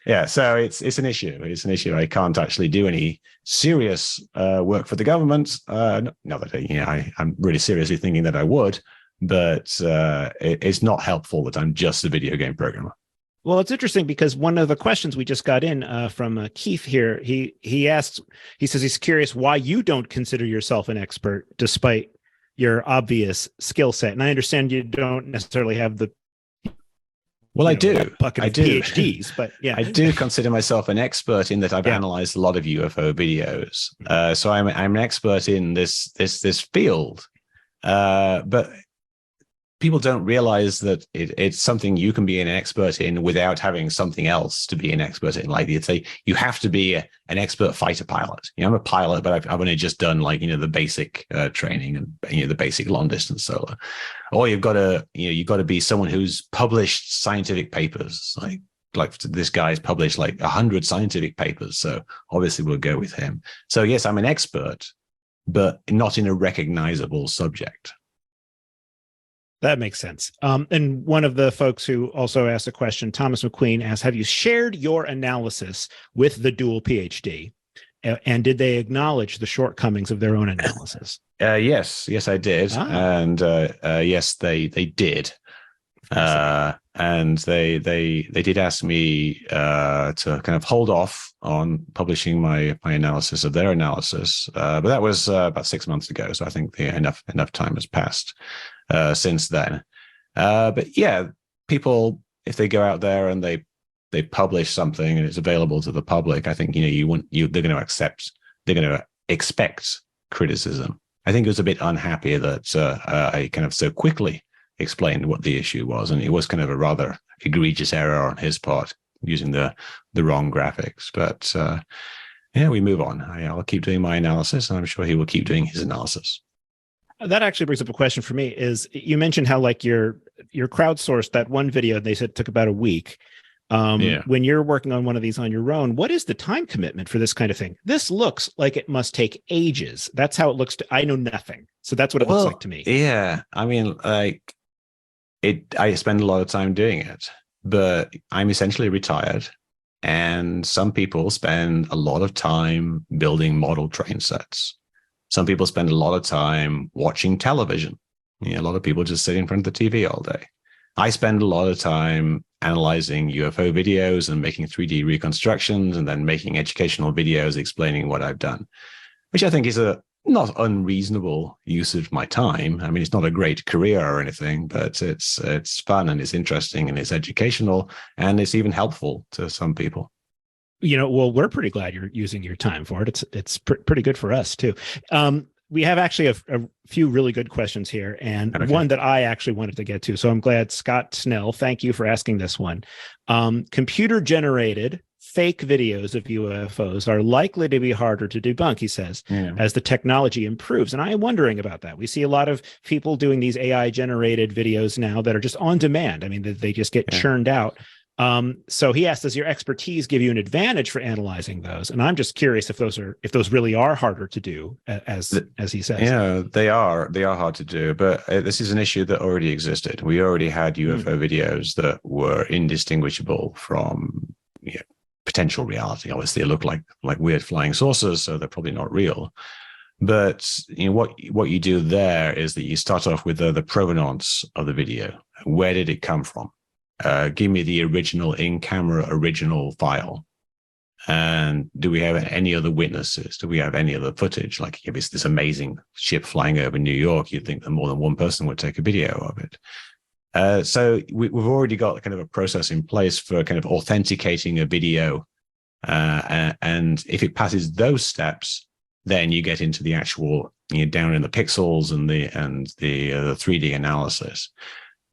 yeah. So it's an issue. It's an issue. I can't actually do any serious work for the government. Not that I'm really seriously thinking that I would, but it's not helpful that I'm just a video game programmer. Well, it's interesting because one of the questions we just got in from Keith here, he asks, he says he's curious why you don't consider yourself an expert despite your obvious skill set. And I understand you don't necessarily have the I do. Bucket of PhDs, but yeah, I do consider myself an expert in that I've analyzed a lot of UFO videos. So I'm an expert in this field, but people don't realize that it's something you can be an expert in without having something else to be an expert in. Like you'd say, you have to be an expert fighter pilot. I'm a pilot, but I've only just done the basic training and the basic long distance solar. Or you've got to be someone who's published scientific papers. Like this guy's published 100 scientific papers. So obviously we'll go with him. So yes, I'm an expert, but not in a recognizable subject. That makes sense. And one of the folks who also asked a question, Thomas McQueen, asked, have you shared your analysis with the dual PhD? And did they acknowledge the shortcomings of their own analysis? Yes, I did. And yes, they did. And they did ask me to kind of hold off on publishing my analysis of their analysis. But that was about 6 months ago. So I think enough time has passed since then. But yeah, people, if they go out there and they publish something and it's available to the public, I think they're going to expect criticism. I think it was a bit unhappy that I kind of so quickly explained what the issue was, and it was kind of a rather egregious error on his part using the wrong graphics. But we move on. I'll keep doing my analysis, and I'm sure he will keep doing his analysis. That actually brings up a question for me. Is you mentioned how you're crowdsourced that one video, they said it took about a week. When you're working on one of these on your own, what is the time commitment for this kind of thing? This looks like it must take ages. That's how it looks I know nothing. So that's what it looks like to me. Yeah. I mean, I spend a lot of time doing it, but I'm essentially retired. And some people spend a lot of time building model train sets. Some people spend a lot of time watching television. A lot of people just sit in front of the TV all day. I spend a lot of time analyzing UFO videos and making 3D reconstructions and then making educational videos explaining what I've done, which I think is a not unreasonable use of my time. I mean, it's not a great career or anything, but it's fun and it's interesting and it's educational and it's even helpful to some people. Well, we're pretty glad you're using your time for it. It's pretty good for us too. We have actually a few really good questions here, and one that I actually wanted to get to. So I'm glad, Scott Snell, thank you for asking this one. Computer-generated fake videos of UFOs are likely to be harder to debunk, he says, as the technology improves. And I'm wondering about that. We see a lot of people doing these AI-generated videos now that are just on demand. I mean, they just get churned out. So he asked, does your expertise give you an advantage for analyzing those? And I'm just curious if those really are harder to do, as he says. Yeah, they are hard to do, but this is an issue that already existed. We already had UFO videos that were indistinguishable from potential reality. Obviously, they look like weird flying saucers, so they're probably not real. But what you do there is that you start off with the provenance of the video. Where did it come from? Give me the original in-camera original file. And do we have any other witnesses? Do we have any other footage? Like if it's this amazing ship flying over New York, you'd think that more than one person would take a video of it. So we've already got kind of a process in place for kind of authenticating a video. And if it passes those steps, then you get into the actual down in the pixels and the 3D analysis.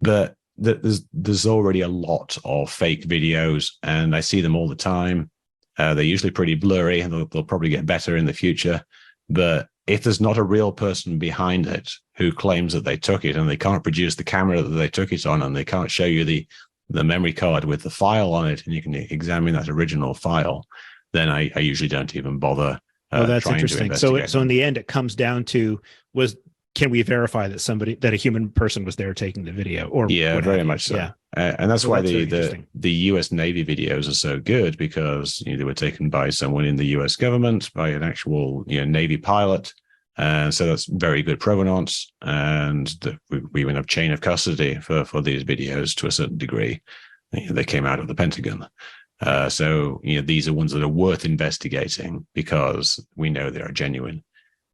But there's already a lot of fake videos, and I see them all the time. They're usually pretty blurry, and they'll probably get better in the future. But if there's not a real person behind it who claims that they took it, and they can't produce the camera that they took it on, and they can't show you the memory card with the file on it, and you can examine that original file, then I usually don't even bother. Oh, that's interesting. So in the end, it comes down to, can we verify that a human person was there taking the video? Or yeah, very much so. Yeah. And that's why the U.S. Navy videos are so good, because they were taken by someone in the U.S. government, by an actual Navy pilot, and so that's very good provenance. And we even have chain of custody for these videos to a certain degree. They came out of the Pentagon. So these are ones that are worth investigating because we know they are genuine.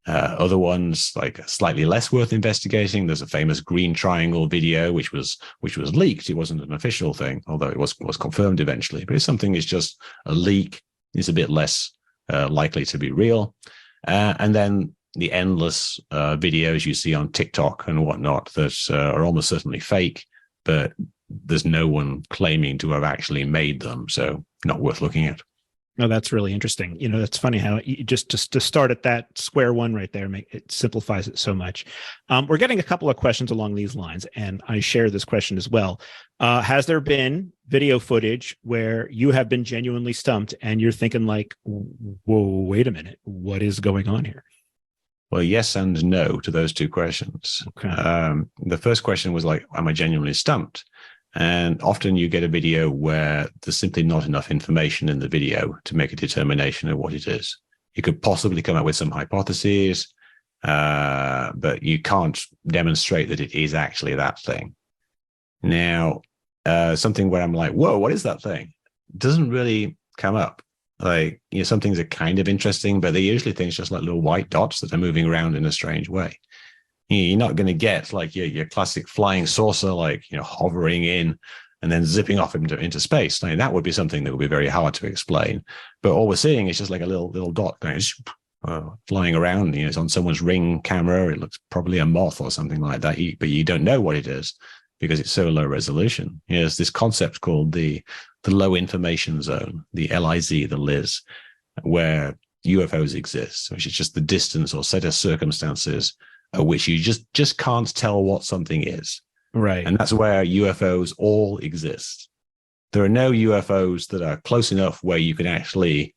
Other ones, like slightly less worth investigating. There's a famous Green Triangle video, which was leaked. It wasn't an official thing, although it was confirmed eventually. But if something is just a leak, it's a bit less likely to be real. And then the endless videos you see on TikTok and whatnot that are almost certainly fake, but there's no one claiming to have actually made them, so not worth looking at. No, that's really interesting. It's funny how just to start at that square one right there, it simplifies it so much. We're getting a couple of questions along these lines, and I share this question as well. Has there been video footage where you have been genuinely stumped and you're thinking like, whoa, wait a minute, what is going on here? Well, yes and no to those two questions. Okay. The first question was like, am I genuinely stumped? And often you get a video where there's simply not enough information in the video to make a determination of what it is. You could possibly come up with some hypotheses, but you can't demonstrate that it is actually that thing. Now, something where I'm like, whoa, what is that thing? Doesn't really come up. Like, some things are kind of interesting, but they're usually things just like little white dots that are moving around in a strange way. You're not going to get like your classic flying saucer, like, hovering in and then zipping off into space. Like, that would be something that would be very hard to explain. But all we're seeing is just like a little dot going flying around. It's on someone's Ring camera. It looks probably a moth or something like that, but you don't know what it is because it's so low resolution. There's this concept called the low information zone, the LIZ, the LIZ, where UFOs exist, which is just the distance or set of circumstances which you just can't tell what something is. Right. And that's where UFOs all exist. There are no UFOs that are close enough where you can actually,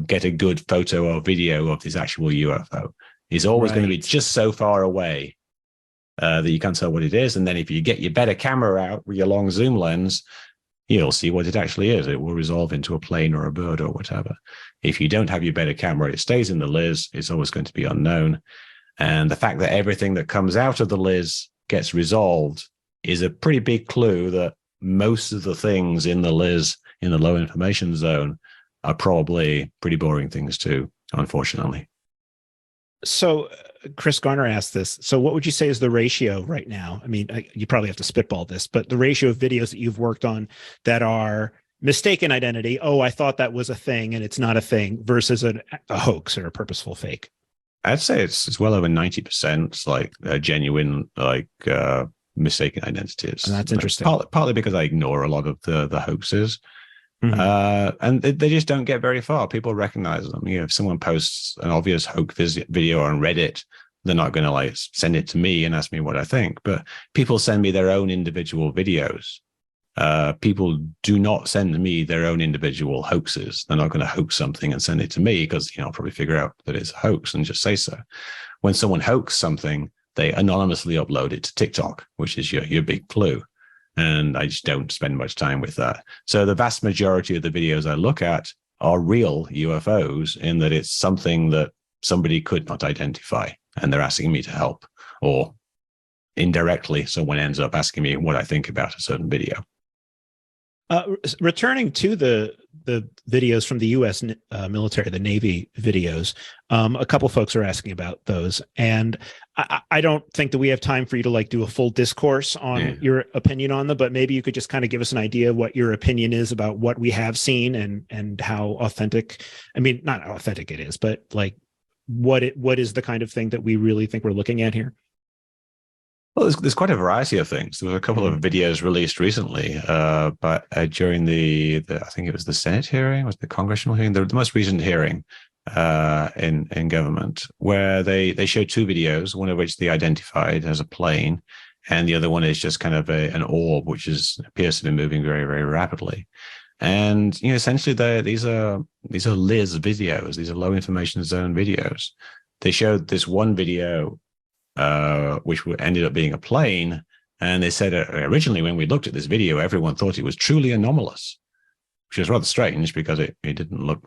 get a good photo or video of this actual UFO. It's always going to be just so far away that you can't tell what it is. And then if you get your better camera out with your long zoom lens, you'll see what it actually is. It will resolve into a plane or a bird or whatever. If you don't have your better camera, it stays in the LIZ. It's always going to be unknown. And the fact that everything that comes out of the LIZ gets resolved is a pretty big clue that most of the things in the LIZ, in the low information zone, are probably pretty boring things too, unfortunately. So Chris Garner asked this. So what would you say is the ratio right now? I mean, you probably have to spitball this, but the ratio of videos that you've worked on that are mistaken identity, oh, I thought that was a thing and it's not a thing, versus a hoax or a purposeful fake? I'd say it's well over 90% like genuine, like mistaken identities. And that's interesting. Partly because I ignore a lot of the hoaxes. Mm-hmm. And they just don't get very far. People recognize them. If someone posts an obvious hoax video on Reddit, they're not going to like send it to me and ask me what I think. But people send me their own individual videos. People do not send me their own individual hoaxes. They're not going to hoax something and send it to me because I'll probably figure out that it's a hoax and just say so. When someone hoaxes something, they anonymously upload it to TikTok, which is your big clue. And I just don't spend much time with that. So the vast majority of the videos I look at are real UFOs, in that it's something that somebody could not identify and they're asking me to help, or indirectly someone ends up asking me what I think about a certain video. Returning to the videos from the U.S. military, the Navy videos, a couple folks are asking about those, and I don't think that we have time for you to like do a full discourse on your opinion on them, but maybe you could just kind of give us an idea of what your opinion is about what we have seen and how authentic. I mean, not how authentic it is, but like what is the kind of thing that we really think we're looking at here? Well, there's quite a variety of things. There was a couple of videos released recently, but during the I think it was the Senate hearing, was the congressional hearing, the most recent hearing, in government, where they showed two videos, one of which they identified as a plane, and the other one is just kind of an orb, which appears to be moving very, very rapidly. And essentially, these are LIS videos. These are low information zone videos. They showed this one video, which ended up being a plane, and they said originally when we looked at this video, everyone thought it was truly anomalous, which is rather strange because it didn't look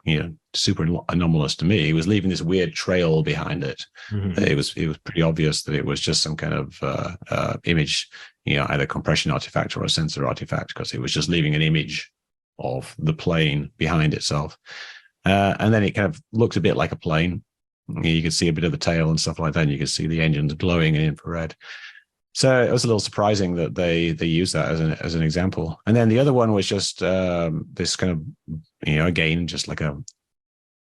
super anomalous to me. It was leaving this weird trail behind it. Mm-hmm. It was pretty obvious that it was just some kind of image, either compression artifact or a sensor artifact, because it was just leaving an image of the plane behind itself. And then it kind of looked a bit like a plane. You could see a bit of the tail and stuff like that, and you could see the engines glowing in infrared. So it was a little surprising that they used that as an example. And then the other one was just this kind of, again, just like a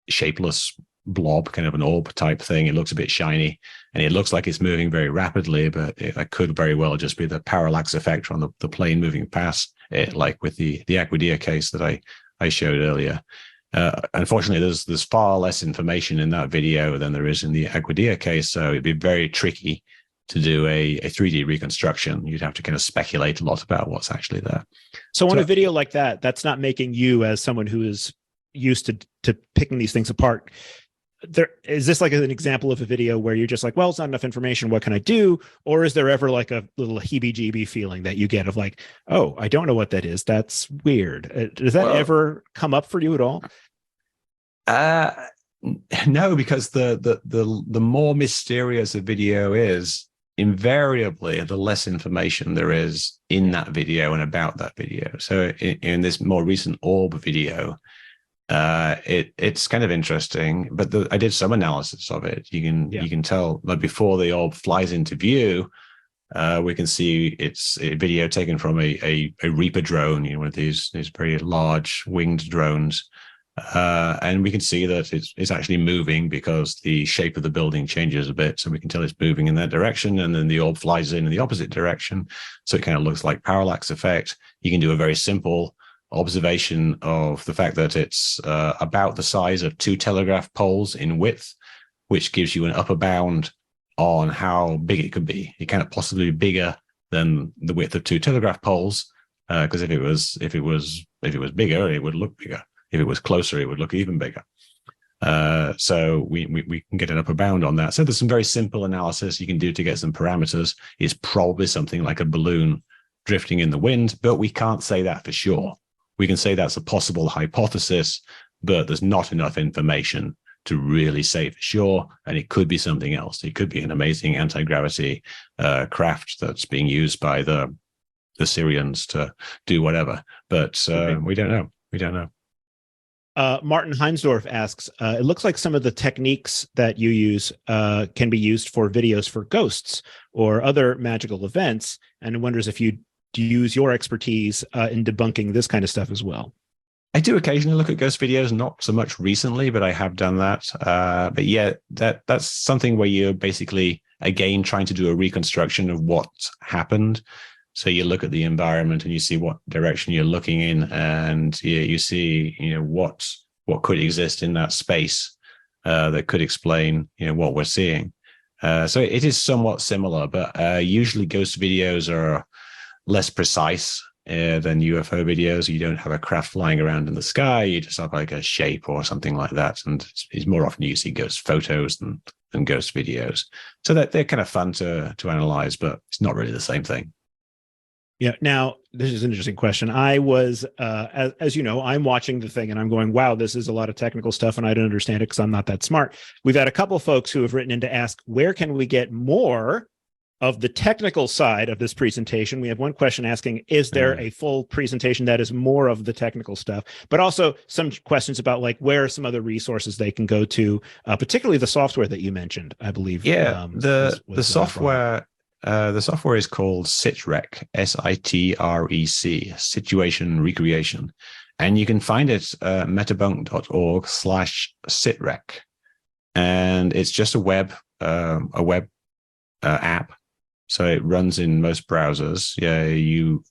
shapeless blob, kind of an orb type thing. It looks a bit shiny, and it looks like it's moving very rapidly, but it could very well just be the parallax effect on the plane moving past it, like with the Aquidea case that I showed earlier. Unfortunately, there's far less information in that video than there is in the Aquidea case, so it'd be very tricky to do a 3D reconstruction. You'd have to kind of speculate a lot about what's actually there. So on a video like that, that's not making you, as someone who is used to picking these things apart, is this like an example of a video where you're just like, well, it's not enough information, what can I do? Or is there ever like a little heebie-jeebie feeling that you get of like, oh, I don't know what that is, that's weird? Does that ever come up for you at all? No, because the more mysterious a video is, invariably the less information there is in that video and about that video. So in this more recent orb video, it's kind of interesting, but I did some analysis of it. You can tell that before the orb flies into view, we can see it's a video taken from a Reaper drone, one of these very large winged drones. And we can see that it's actually moving because the shape of the building changes a bit. So we can tell it's moving in that direction, and then the orb flies in the opposite direction. So it kind of looks like parallax effect. You can do a very simple observation of the fact that it's about the size of 2 telegraph poles in width, which gives you an upper bound on how big it could be. It can't possibly be bigger than the width of 2 telegraph poles, because if it was bigger, it would look bigger. If it was closer, it would look even bigger. So we can get an upper bound on that. So there's some very simple analysis you can do to get some parameters. It's probably something like a balloon drifting in the wind, but we can't say that for sure. We can say that's a possible hypothesis, but there's not enough information to really say for sure. And it could be something else. It could be an amazing anti-gravity craft that's being used by the Syrians to do whatever. But we don't know. We don't know. Martin Heinsdorf asks, it looks like some of the techniques that you use can be used for videos for ghosts or other magical events, and wonders if you use your expertise in debunking this kind of stuff as well. I do occasionally look at ghost videos, not so much recently, but I have done that. But yeah, that's something where you're basically, again, trying to do a reconstruction of what happened. So you look at the environment and you see what direction you're looking in, and you see, what could exist in that space that could explain, what we're seeing. So it is somewhat similar, but usually ghost videos are less precise than UFO videos. You don't have a craft flying around in the sky. You just have like a shape or something like that. And it's more often you see ghost photos than ghost videos. So that they're kind of fun to analyze, but it's not really the same thing. Yeah. Now, this is an interesting question. I was, as you know, I'm watching the thing and I'm going, wow, this is a lot of technical stuff and I don't understand it because I'm not that smart. We've had a couple of folks who have written in to ask, where can we get more of the technical side of this presentation? We have one question asking, is there a full presentation that is more of the technical stuff? But also some questions about like, where are some other resources they can go to, particularly the software that you mentioned, I believe. Yeah, the software... the software is called SITREC, SITREC, Situation Recreation. And you can find it at metabunk.org/SITREC. And it's just a web app. So it runs in most browsers. Yeah,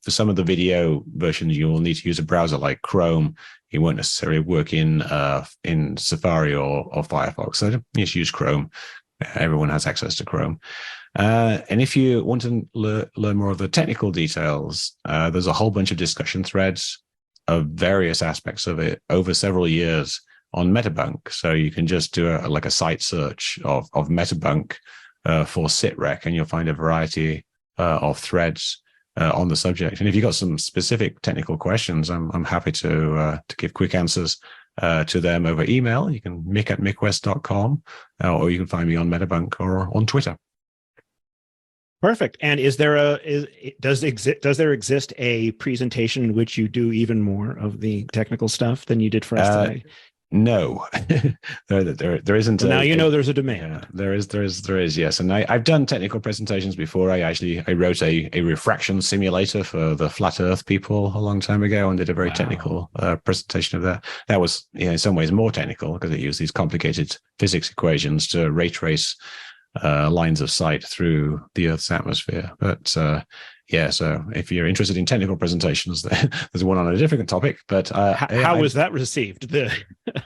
for some of the video versions, you will need to use a browser like Chrome. It won't necessarily work in Safari or Firefox. So just use Chrome. Everyone has access to Chrome. And if you want to learn more of the technical details, there's a whole bunch of discussion threads of various aspects of it over several years on Metabunk. So you can just do a site search of Metabunk for SITREC, and you'll find a variety of threads on the subject. And if you've got some specific technical questions, I'm happy to give quick answers to them over email. You can mick@mickwest.com, or you can find me on Metabunk or on Twitter. Perfect. And does there exist a presentation in which you do even more of the technical stuff than you did for us today? No, there isn't. Well, now there's a demand. Yeah, there is. Yes, and I've done technical presentations before. I wrote a refraction simulator for the Flat Earth people a long time ago, and did a very technical presentation of that. That was, in some ways, more technical because it used these complicated physics equations to ray trace lines of sight through the Earth's atmosphere. But so if you're interested in technical presentations, there's one on a different topic. But how was that received? The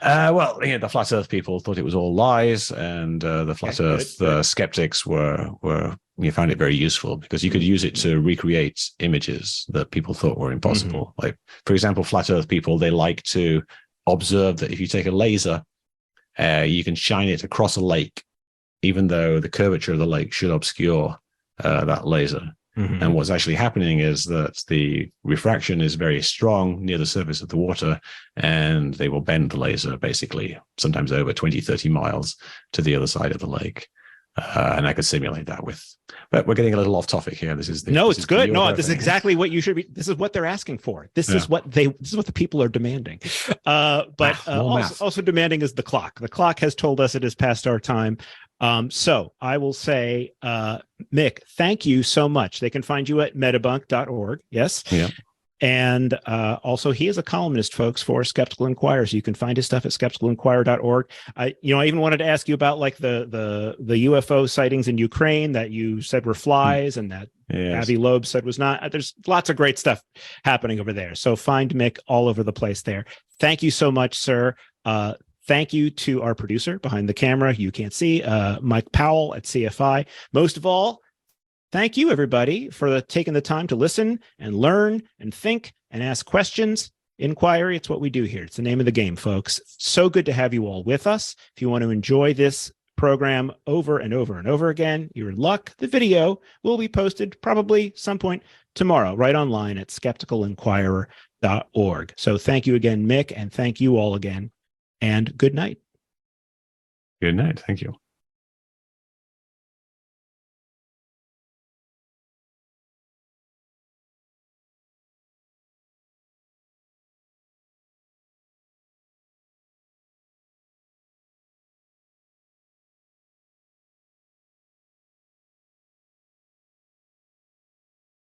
Flat Earth people thought it was all lies, and the Flat Earth skeptics found it very useful because you could use it to recreate images that people thought were impossible. Mm-hmm. Like, for example, Flat Earth people, they like to observe that if you take a laser, you can shine it across a lake, even though the curvature of the lake should obscure that laser. Mm-hmm. And what's actually happening is that the refraction is very strong near the surface of the water, and they will bend the laser basically sometimes over 20, 30 miles to the other side of the lake. And I could simulate that but we're getting a little off topic here. This is good. No, this is exactly what you should be. This is what they're asking for. This is what the people are demanding. But also demanding is the clock. The clock has told us it is past our time. So I will say, Mick, thank you so much. They can find you at metabunk.org. Yes. Yeah. And also, he is a columnist, folks, for Skeptical Inquirer. So you can find his stuff at skepticalinquirer.org. I even wanted to ask you about like the UFO sightings in Ukraine that you said were flies and that Avi Loeb said was not. There's lots of great stuff happening over there. So find Mick all over the place there. Thank you so much, sir. Thank you to our producer behind the camera. You can't see Mike Powell at CFI. Most of all, thank you, everybody, for taking the time to listen and learn and think and ask questions. Inquiry, it's what we do here. It's the name of the game, folks. So good to have you all with us. If you want to enjoy this program over and over and over again, you're in luck. The video will be posted probably some point tomorrow, right online at skepticalinquirer.org. So thank you again, Mick, and thank you all again. And good night. Good night. Thank you.